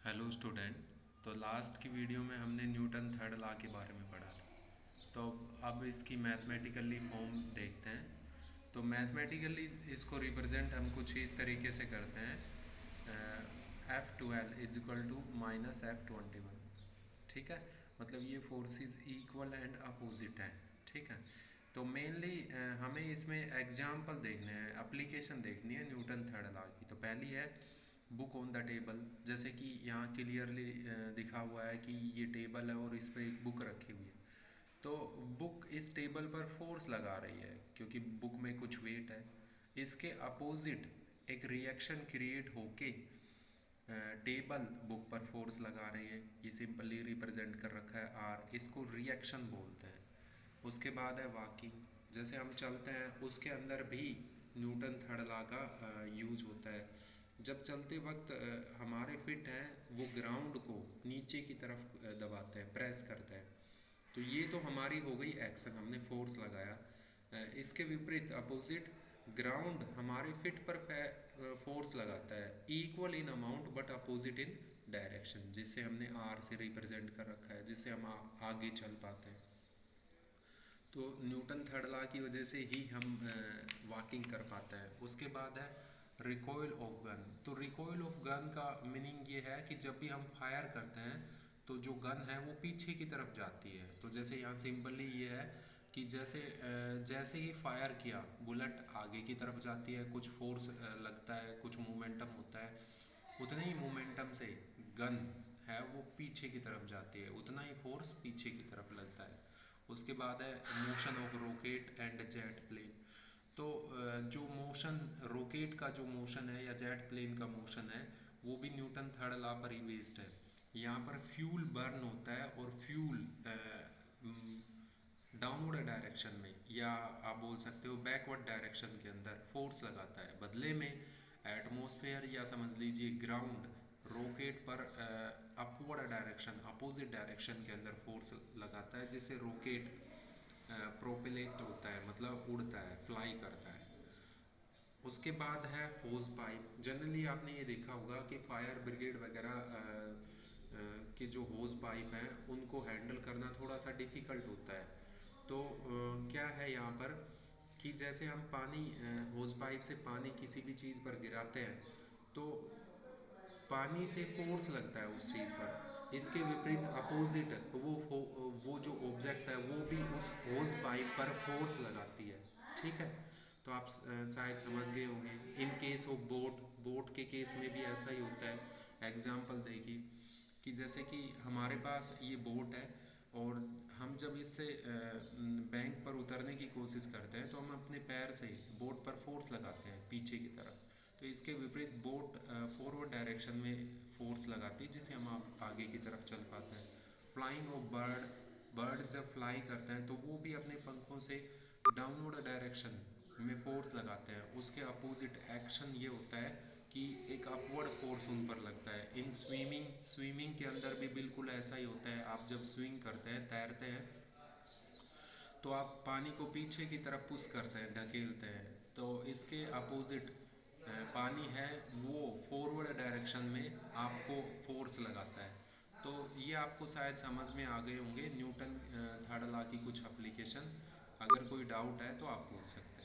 Hello student. तो last की video में हमने न्यूटन थर्ड लॉ के बारे में पढ़ा था। तो अब इसकी मैथमेटिकली फॉर्म देखते हैं। तो मैथमेटिकली इसको रिप्रेजेंट हम कुछ इस तरीके से करते हैं, F12 is equal to minus F21। ठीक है, मतलब ये फोर्सेस इक्वल एंड अपोजिट हैं। ठीक है, तो मेनली हमें इसमें एग्जाम्पल देखने हैं, एप्लीकेशन देखनी है न्यूटन थर्ड लॉ की। तो पहली है बुक ऑन द टेबल। जैसे कि यहाँ क्लियरली दिखा हुआ है कि ये टेबल है और इस पर एक बुक रखी हुई है। तो बुक इस टेबल पर फोर्स लगा रही है क्योंकि बुक में कुछ वेट है। इसके अपोजिट एक रिएक्शन क्रिएट होके टेबल बुक पर फोर्स लगा रही है। ये सिंपली रिप्रेजेंट कर रखा है आर, इसको रिएक्शन बोलते हैं। उसके बाद है वॉकिंग। जैसे हम चलते हैं उसके अंदर भी न्यूटन थर्ड लॉ का यूज होता है। जब चलते वक्त हमारे फिट हैं वो ग्राउंड को नीचे की तरफ दबाते हैं, प्रेस करते हैं। तो ये तो हमारी हो गई एक्शन, हमने फोर्स लगाया। इसके विपरीत अपोजिट ग्राउंड हमारे फिट पर फोर्स लगाता है, equal in amount but opposite in direction, जिसे हमने आर से रिप्रेजेंट कर रखा है, जिससे हम आगे चल पाते हैं। तो न्यूटन थर्ड लॉ की वजह से ही हम वॉकिंग कर पाते हैं। उसके बाद है रिकॉइल ऑफ गन। तो रिकॉइल ऑफ गन का मीनिंग ये है कि जब भी हम फायर करते हैं तो जो गन है वो पीछे की तरफ जाती है। तो जैसे यहाँ सिंपली ये है कि जैसे ही फायर किया बुलेट आगे की तरफ जाती है, कुछ फोर्स लगता है, कुछ मोमेंटम होता है, उतने ही मोमेंटम से गन है वो पीछे की तरफ जाती है, उतना ही फोर्स पीछे की तरफ लगता है। उसके बाद है motion of rocket and jet plane. तो जो मोशन रॉकेट का जो मोशन है या जेट प्लेन का मोशन है वो भी न्यूटन थर्ड लॉ पर ही बेस्ड है। यहाँ पर फ्यूल बर्न होता है और फ्यूल डाउनवर्ड डायरेक्शन में, या आप बोल सकते हो बैकवर्ड डायरेक्शन के अंदर फोर्स लगाता है। बदले में एटमॉस्फेयर या समझ लीजिए ग्राउंड रॉकेट पर अपवर्ड डायरेक्शन, अपोजिट डायरेक्शन के अंदर फोर्स लगाता है, जिससे रॉकेट प्रोपेलेट होता है, मतलब उड़ता है, फ्लाई करता है। उसके बाद है होज पाइप। जनरली आपने ये देखा होगा कि फायर ब्रिगेड वगैरह के जो होज पाइप हैं उनको हैंडल करना थोड़ा सा डिफ़िकल्ट होता है। तो क्या है यहाँ पर कि जैसे हम पानी होज पाइप से पानी किसी भी चीज़ पर गिराते हैं तो पानी से फोर्स लगता है उस चीज़ पर। इसके विपरीत अपोजिट वो जो ऑब्जेक्ट है वो भी उस होज पाइप पर फोर्स लगाती है। ठीक है, तो आप शायद समझ गए होंगे। In case of boat, boat के केस में भी ऐसा ही होता है। एग्जाम्पल देखिए कि जैसे कि हमारे पास ये बोट है और हम जब इससे बैंक पर उतरने की कोशिश करते हैं तो हम अपने पैर से बोट पर फोर्स लगाते हैं पीछे की तरफ। तो इसके विपरीत बोट फॉरवर्ड डायरेक्शन में फोर्स लगाती है, जिससे हम आगे की तरफ चल पाते हैं। फ्लाइंग ऑफ बर्ड, बर्ड जब फ्लाई करते हैं तो वो भी अपने पंखों से डाउनवर्ड डायरेक्शन में फोर्स लगाते हैं। उसके अपोजिट एक्शन ये होता है कि एक अपवर्ड फोर्स उन पर लगता है। इन स्विमिंग, स्विमिंग के अंदर भी बिल्कुल ऐसा ही होता है। आप जब स्विंग करते हैं, तैरते हैं, तो आप पानी को पीछे की तरफ पुश करते हैं, धकेलते हैं। तो इसके अपोजिट पानी है वो फॉरवर्ड डायरेक्शन में आपको फोर्स लगाता है। तो ये आपको शायद समझ में आ गए होंगे न्यूटन थर्ड लॉ की कुछ एप्लीकेशन। अगर कोई डाउट है तो आप पूछ सकते हैं।